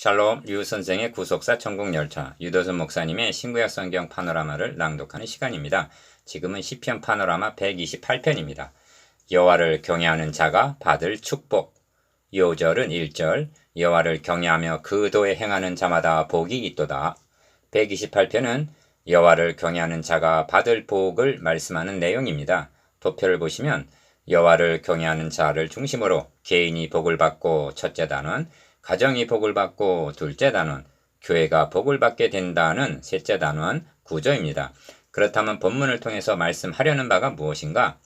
샬롬 류 선생의 구속사 천국열차 유도선 목사님의 신구약 성경 파노라마를 낭독하는 시간입니다. 지금은 시편 파노라마 128편입니다. 여호와를 경외하는 자가 받을 축복. 5절은 1절 여호와를 경외하며 그 도에 행하는 자마다 복이 있도다. 128편은 여호와를 경외하는 자가 받을 복을 말씀하는 내용입니다. 도표를 보시면 여호와를 경외하는 자를 중심으로 개인이 복을 받고 첫째 단원, 가정이 복을 받고 둘째 단원, 교회가 복을 받게 된다는 셋째 단원 구조입니다. 그렇다면 본문을 통해서 말씀하려는 바가 무엇인가?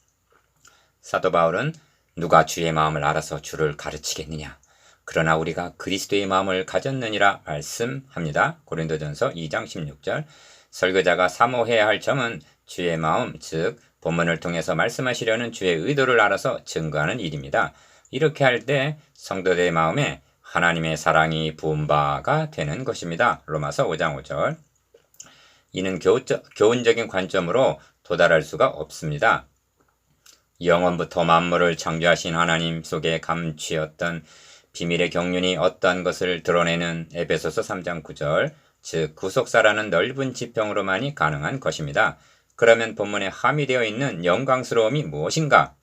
사도 바울은 누가 주의 마음을 알아서 주를 가르치겠느냐? 그러나 우리가 그리스도의 마음을 가졌느니라 말씀합니다. 고린도전서 2장 16절. 설교자가 사모해야 할 점은 주의 마음, 즉 본문을 통해서 말씀하시려는 주의 의도를 알아서 증거하는 일입니다. 이렇게 할 때 성도들의 마음에 하나님의 사랑이 부은 바가 되는 것입니다. 로마서 5장 5절. 이는 교훈적인 관점으로 도달할 수가 없습니다. 영원부터 만물을 창조하신 하나님 속에 감추었던 비밀의 경륜이 어떠한 것을 드러내는 에베소서 3장 9절, 즉 구속사라는 넓은 지평으로만이 가능한 것입니다. 그러면 본문에 함의되어 있는 영광스러움이 무엇인가?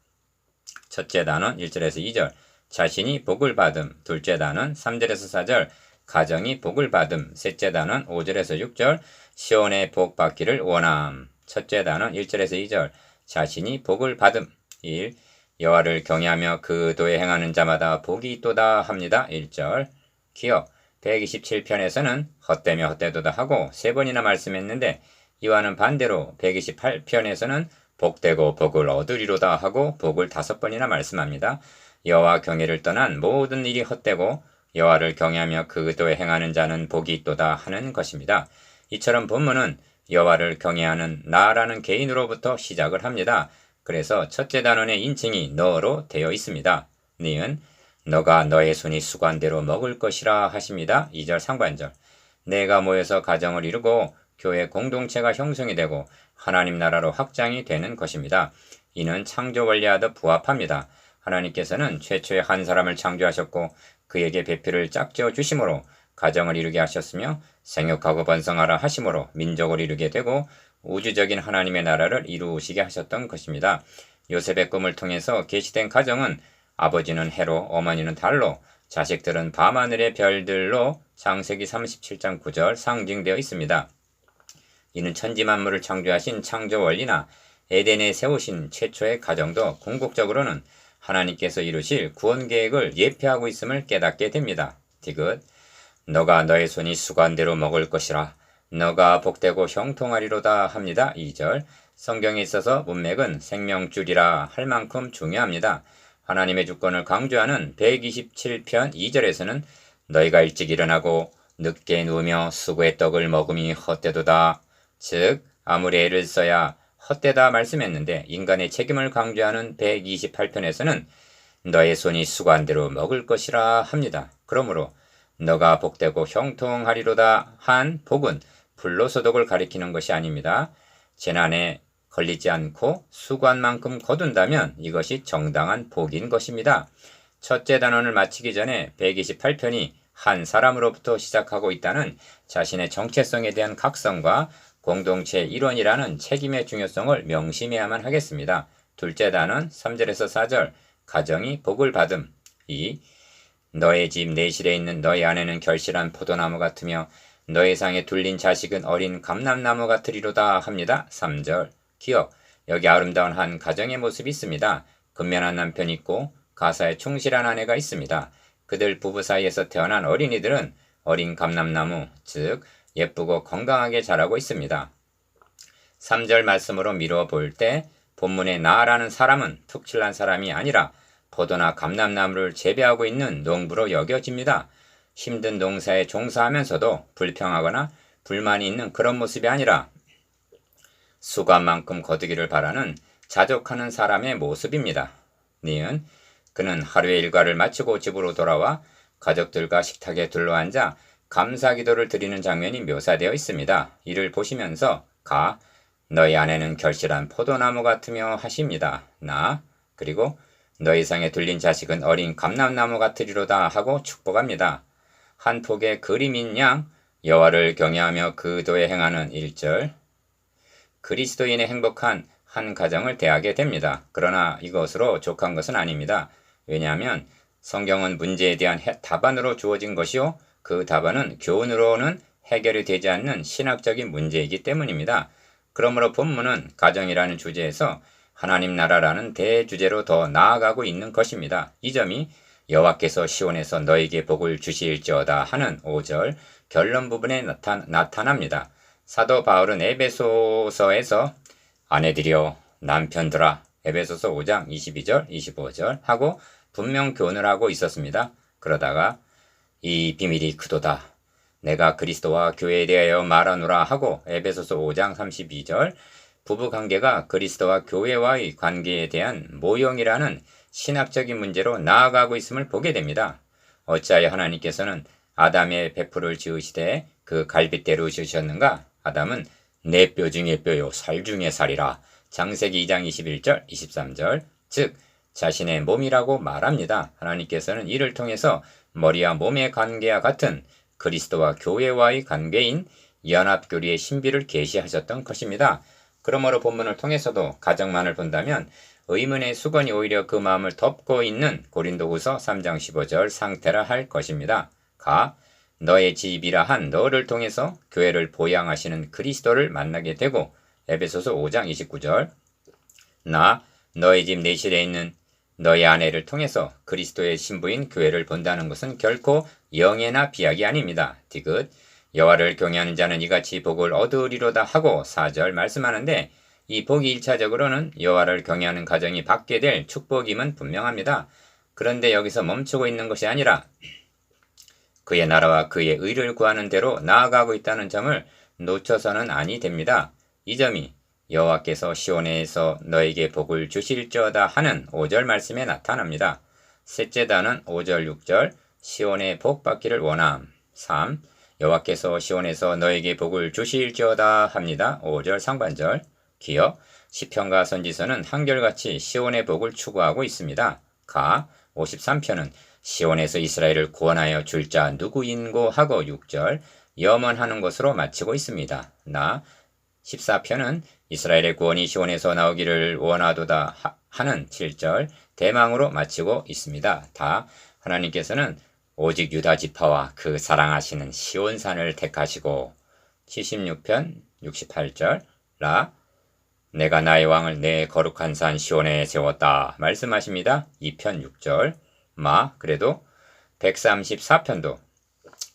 첫째 단원 1절에서 2절, 자신이 복을 받음. 둘째 단원 3절에서 4절, 가정이 복을 받음. 셋째 단원 5절에서 6절, 시온의 복 받기를 원함. 첫째 단원 1절에서 2절, 자신이 복을 받음. 1. 여호와를 경외하며 그 도에 행하는 자마다 복이 있도다 합니다. 1절. 기억 127편에서는 헛되며 헛되도다 하고 3번이나 말씀했는데 이와는 반대로 128편에서는 복되고 복을 얻으리로다 하고 복을 5번이나 말씀합니다. 여호와 경외를 떠난 모든 일이 헛되고 여호와를 경외하며 그 도에 행하는 자는 복이 있도다 하는 것입니다. 이처럼 본문은 여호와를 경외하는 나라는 개인으로부터 시작을 합니다. 그래서 첫째 단원의 인칭이 너로 되어 있습니다. 니은 너가 너의 손이 수고한대로 먹을 것이라 하십니다. 2절 상반절. 내가 모여서 가정을 이루고 교회 공동체가 형성이 되고 하나님 나라로 확장이 되는 것입니다. 이는 창조 원리와도 부합합니다. 하나님께서는 최초에 한 사람을 창조하셨고 그에게 배필을 짝지어 주심으로 가정을 이루게 하셨으며 생육하고 번성하라 하심으로 민족을 이루게 되고 우주적인 하나님의 나라를 이루시게 하셨던 것입니다. 요셉의 꿈을 통해서 계시된 가정은 아버지는 해로, 어머니는 달로, 자식들은 밤하늘의 별들로 창세기 37장 9절 상징되어 있습니다. 이는 천지만물을 창조하신 창조 원리나 에덴에 세우신 최초의 가정도 궁극적으로는 하나님께서 이루실 구원 계획을 예표하고 있음을 깨닫게 됩니다. 디귿 너가 너의 손이 수고한 대로 먹을 것이라 너가 복되고 형통하리로다 합니다. 2절. 성경에 있어서 문맥은 생명줄이라 할 만큼 중요합니다. 하나님의 주권을 강조하는 127편 2절에서는 너희가 일찍 일어나고 늦게 누우며 수고의 떡을 먹음이 헛되도다. 즉 아무리 애를 써야 헛되다 말씀했는데 인간의 책임을 강조하는 128편에서는 너의 손이 수고한 대로 먹을 것이라 합니다. 그러므로 너가 복되고 형통하리로다 한 복은 불로소득을 가리키는 것이 아닙니다. 재난에 걸리지 않고 수고한 만큼 거둔다면 이것이 정당한 복인 것입니다. 첫째 단원을 마치기 전에 128편이 한 사람으로부터 시작하고 있다는 자신의 정체성에 대한 각성과 공동체의 일원이라는 책임의 중요성을 명심해야만 하겠습니다. 둘째 단원 3절에서 4절, 가정이 복을 받음. 2. 너의 집 내실에 있는 너희 아내는 결실한 포도나무 같으며 너의 상에 둘린 자식은 어린 감람나무 같으리로다 합니다. 3절. 기억, 여기 아름다운 한 가정의 모습이 있습니다. 근면한 남편이 있고 가사에 충실한 아내가 있습니다. 그들 부부 사이에서 태어난 어린이들은 어린 감람나무, 즉 예쁘고 건강하게 자라고 있습니다. 3절 말씀으로 미루어 볼 때 본문의 나라는 사람은 툭칠난 사람이 아니라 포도나 감람나무를 재배하고 있는 농부로 여겨집니다. 힘든 농사에 종사하면서도 불평하거나 불만이 있는 그런 모습이 아니라 수고한 만큼 거두기를 바라는 자족하는 사람의 모습입니다. 니은 그는 하루의 일과를 마치고 집으로 돌아와 가족들과 식탁에 둘러앉아 감사기도를 드리는 장면이 묘사되어 있습니다. 이를 보시면서 가 너희 아내는 결실한 포도나무 같으며 하십니다. 나 그리고 너희 상에 둘린 자식은 어린 감람나무 같으리로다 하고 축복합니다. 한 폭의 그림인 양 여호와를 경외하며 그 도에 행하는 1절 그리스도인의 행복한 한 가정을 대하게 됩니다. 그러나 이것으로 족한 것은 아닙니다. 왜냐하면 성경은 문제에 대한 답안으로 주어진 것이요 그 답안은 교훈으로는 해결이 되지 않는 신학적인 문제이기 때문입니다. 그러므로 본문은 가정이라는 주제에서 하나님 나라라는 대주제로 더 나아가고 있는 것입니다. 이 점이 여호와께서 시온에서 너에게 복을 주실지어다 하는 5절 결론 부분에 나타납니다. 사도 바울은 에베소서에서 아내들이여 남편들아 에베소서 5장 22절 25절 하고 분명 교훈을 하고 있었습니다. 그러다가 이 비밀이 크도다. 내가 그리스도와 교회에 대하여 말하노라 하고 에베소서 5장 32절 부부관계가 그리스도와 교회와의 관계에 대한 모형이라는 신학적인 문제로 나아가고 있음을 보게 됩니다. 어찌하여 하나님께서는 아담의 배풀을 지으시되 그 갈빗대로 지으셨는가? 아담은 내 뼈 중에 뼈요 살 중에 살이라. 창세기 2장 21절 23절 즉 자신의 몸이라고 말합니다. 하나님께서는 이를 통해서 머리와 몸의 관계와 같은 그리스도와 교회와의 관계인 연합교리의 신비를 계시하셨던 것입니다. 그러므로 본문을 통해서도 가정만을 본다면 의문의 수건이 오히려 그 마음을 덮고 있는 고린도후서 3장 15절 상태라 할 것입니다. 가 너의 집이라 한 너를 통해서 교회를 보양하시는 그리스도를 만나게 되고 에베소서 5장 29절 나 너의 집 내실에 있는 너의 아내를 통해서 그리스도의 신부인 교회를 본다는 것은 결코 영예나 비약이 아닙니다. 디귿 여호와를 경외하는 자는 이같이 복을 얻으리로다 하고 4절 말씀하는데 이 복이 1차적으로는 여호와를 경외하는 가정이 받게 될 축복임은 분명합니다. 그런데 여기서 멈추고 있는 것이 아니라 그의 나라와 그의 의를 구하는 대로 나아가고 있다는 점을 놓쳐서는 아니 됩니다. 이 점이 여호와께서 시온에서 너에게 복을 주실지어다 하는 5절 말씀에 나타납니다. 셋째 단은 5절 6절 시온의 복 받기를 원함. 3. 여호와께서 시온에서 너에게 복을 주실지어다 합니다. 5절 상반절 기억 시편과 선지서는 한결같이 시온의 복을 추구하고 있습니다. 가 53편은 시온에서 이스라엘을 구원하여 줄 자 누구인고 하고 6절 염원하는 것으로 마치고 있습니다. 나 14편은 이스라엘의 구원이 시온에서 나오기를 원하도다 하는 7절 대망으로 마치고 있습니다. 다 하나님께서는 오직 유다 지파와 그 사랑하시는 시온산을 택하시고 76편 68절 라 내가 나의 왕을 내 거룩한 산 시온에 세웠다 말씀하십니다. 2편 6절 마 그래도 134편도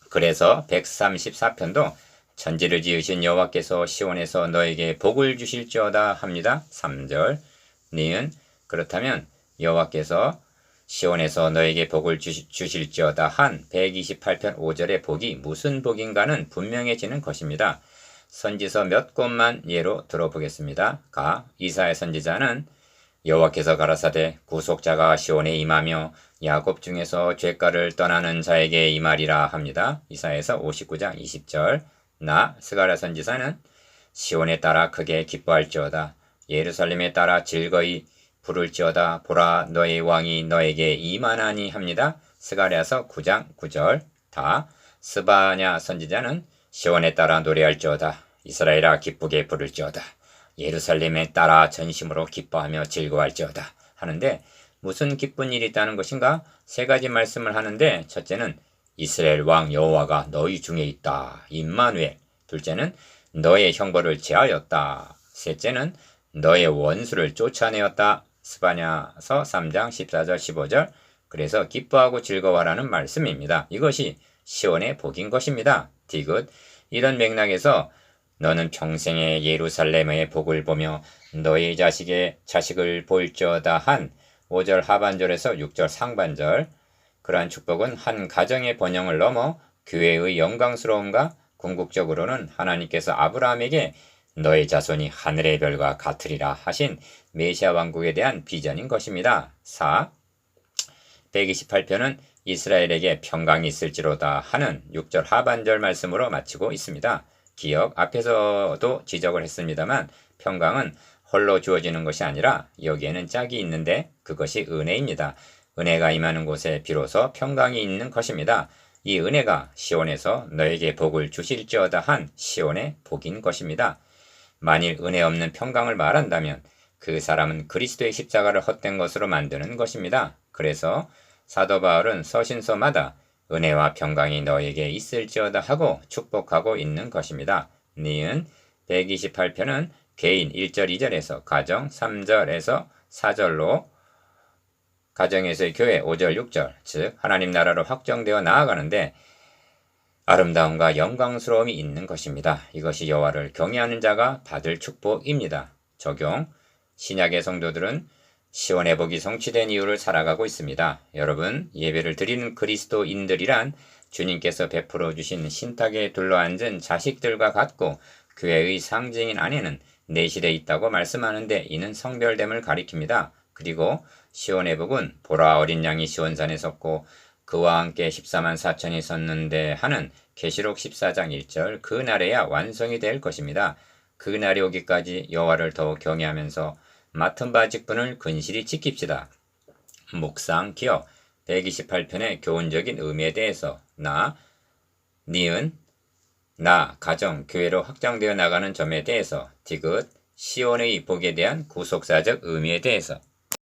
그래서 134편도 천지를 지으신 여호와께서 시온에서 너에게 복을 주실지어다 합니다. 3절 니은 그렇다면 여호와께서 시온에서 너에게 복을 주실지어다 한 128편 5절의 복이 무슨 복인가는 분명해지는 것입니다. 선지서 몇 곳만 예로 들어보겠습니다. 가 이사야 선지자는 여호와께서 가라사대 구속자가 시온에 임하며 야곱 중에서 죄가를 떠나는 자에게 임하리라 합니다. 이사야서 59장 20절 나 스가랴 선지자는 시온에 따라 크게 기뻐할지어다 예루살렘에 따라 즐거이 부를지어다 보라 너의 왕이 너에게 임하나니 합니다. 스가랴서 9장 9절 다 스바냐 선지자는 시온에 따라 노래할지어다 이스라엘아 기쁘게 부를지어다 예루살렘에 따라 전심으로 기뻐하며 즐거워할지어다 하는데 무슨 기쁜 일이 있다는 것인가? 세 가지 말씀을 하는데 첫째는 이스라엘 왕 여호와가 너희 중에 있다. 임마누엘. 둘째는 너의 형벌을 제하였다. 셋째는 너의 원수를 쫓아내었다. 스바냐서 3장 14절 15절 그래서 기뻐하고 즐거워하라는 말씀입니다. 이것이 시온의 복인 것입니다. 디귿 이런 맥락에서 너는 평생에 예루살렘의 복을 보며 너의 자식을 볼지어다 한 5절 하반절에서 6절 상반절 그러한 축복은 한 가정의 번영을 넘어 교회의 영광스러움과 궁극적으로는 하나님께서 아브라함에게 너의 자손이 하늘의 별과 같으리라 하신 메시아 왕국에 대한 비전인 것입니다. 4. 128편은 이스라엘에게 평강이 있을지로다 하는 6절 하반절 말씀으로 마치고 있습니다. 기억 앞에서도 지적을 했습니다만 평강은 홀로 주어지는 것이 아니라 여기에는 짝이 있는데 그것이 은혜입니다. 은혜가 임하는 곳에 비로소 평강이 있는 것입니다. 이 은혜가 시온에서 너에게 복을 주실지어다 한 시온의 복인 것입니다. 만일 은혜 없는 평강을 말한다면 그 사람은 그리스도의 십자가를 헛된 것으로 만드는 것입니다. 그래서 사도 바울은 서신서마다 은혜와 평강이 너에게 있을지어다 하고 축복하고 있는 것입니다. 니은 128편은 개인 1절 2절에서 가정 3절에서 4절로 가정에서의 교회 5절 6절 즉 하나님 나라로 확정되어 나아가는데 아름다움과 영광스러움이 있는 것입니다. 이것이 여호와를 경외하는 자가 받을 축복입니다. 적용 신약의 성도들은 시온의 복이 성취된 이유를 살아가고 있습니다. 여러분 예배를 드리는 그리스도인들이란 주님께서 베풀어 주신 신탁에 둘러앉은 자식들과 같고 교회의 상징인 안에는 내실에 있다고 말씀하는데 이는 성별됨을 가리킵니다. 그리고 시온의 복은 보라 어린 양이 시온산에 섰고 그와 함께 14만 4천이 섰는데 하는 계시록 14장 1절 그 날에야 완성이 될 것입니다. 그 날이 오기까지 여호와를 더욱 경외하면서 맡은 바 직분을 근실히 지킵시다. 묵상 기억 128편의 교훈적인 의미에 대해서 니은 가정, 교회로 확장되어 나가는 점에 대해서 디귿, 시온의 복에 대한 구속사적 의미에 대해서